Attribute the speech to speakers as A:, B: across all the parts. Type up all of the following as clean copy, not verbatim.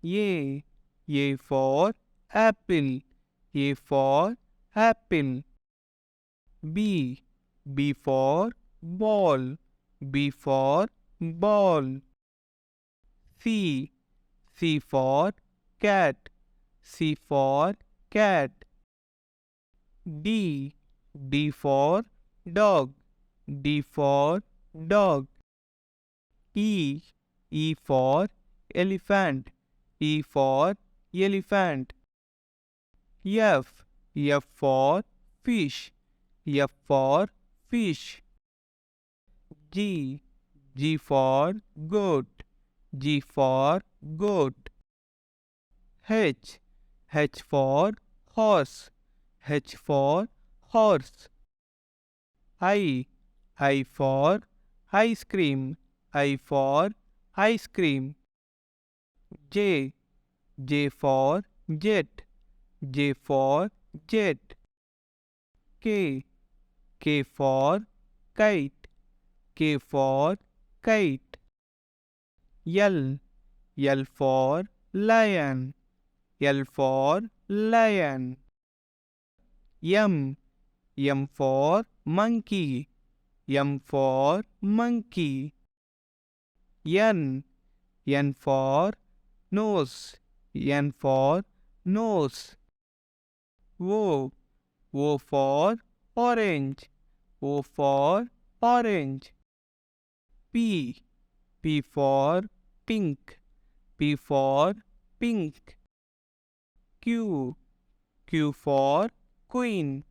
A: A. A for apple. A for apple. B. B for ball. B for ball. C. C for cat. C for cat. D. D for dog. D for dog. E. E for elephant. E for elephant. F. F for fish. F for fish. G. G for goat. G for goat. H. H for horse. H for horse. I. I for ice cream. I for ice cream. J. J for jet. J for jet. K. K for kite. K for kite. L. L for lion. L for lion. M. M for monkey. M for monkey. N. N for nose. N for nose. O. O for orange. O for orange. P. P for pink. P for pink. Q. Q for queen.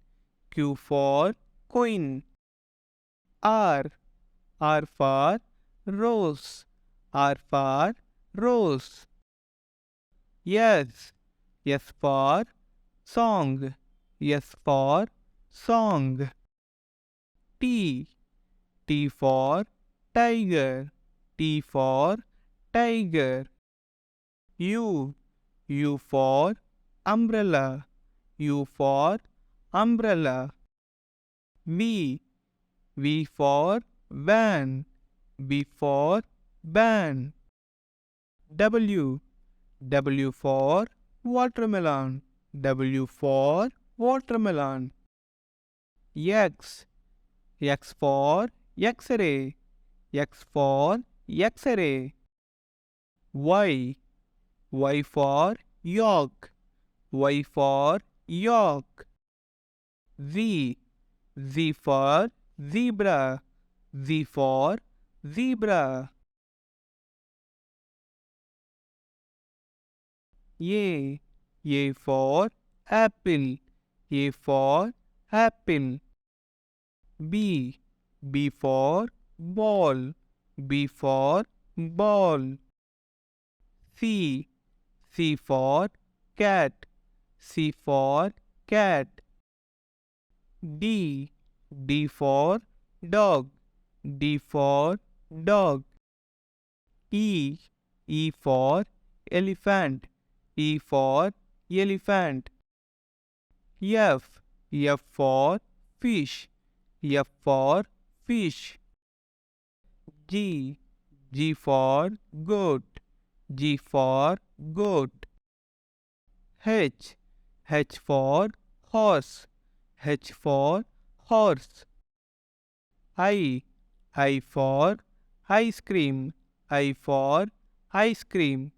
A: Q for queen. R. R for rose. R for rose. S. S for song. S for song. T. T for tiger. T for tiger. U. U for umbrella. U for umbrella. V. V for van. V for van. W. W for watermelon. W for watermelon. X. X for X-ray. X for X-ray. Y. Y for York. Y for York. Z. Z for zebra. Z for zebra. A. A for apple. A for apple. B. B for ball. B for ball. C. C for cat. C for cat. D. D for dog. D for dog. E. E for elephant. E for elephant. F. F for fish. F for fish. G. G for goat. G for goat. H. H for horse. H for horse. I. I for ice cream. I for ice cream.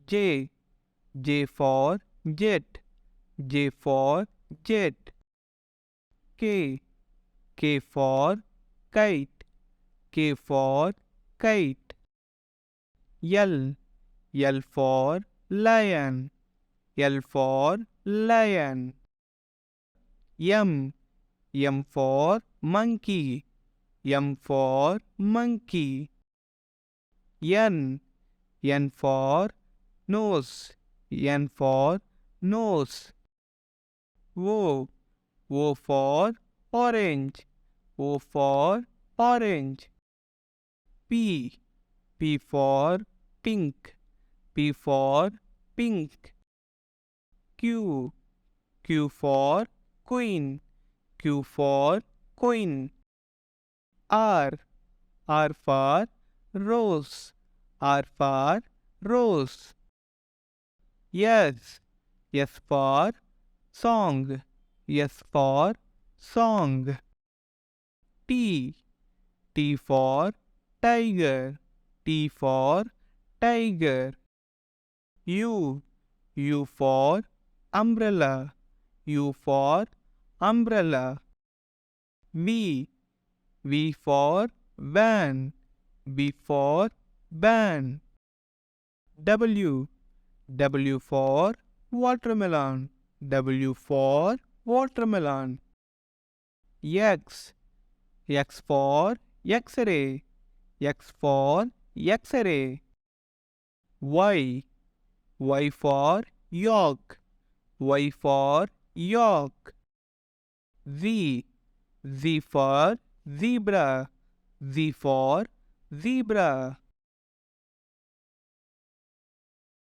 A: J. J for jet. J for jet. K. K for kite. K for kite. L. L for lion. L for lion. M. M for monkey. M for monkey. N. N for nose. N for nose. O. O for orange. O for orange. P. P for pink. P for pink. Q. Q for queen. Q for queen. R. R for rose. R for rose. S. S for song. S for song. T. T for tiger. T for tiger. U. U for umbrella. U for umbrella. V. V for van. V for van. W. W for watermelon. W for watermelon. X. X for X-ray. X for X-ray. Y. Y for York. Y for York. Z. Z for zebra. Z for zebra.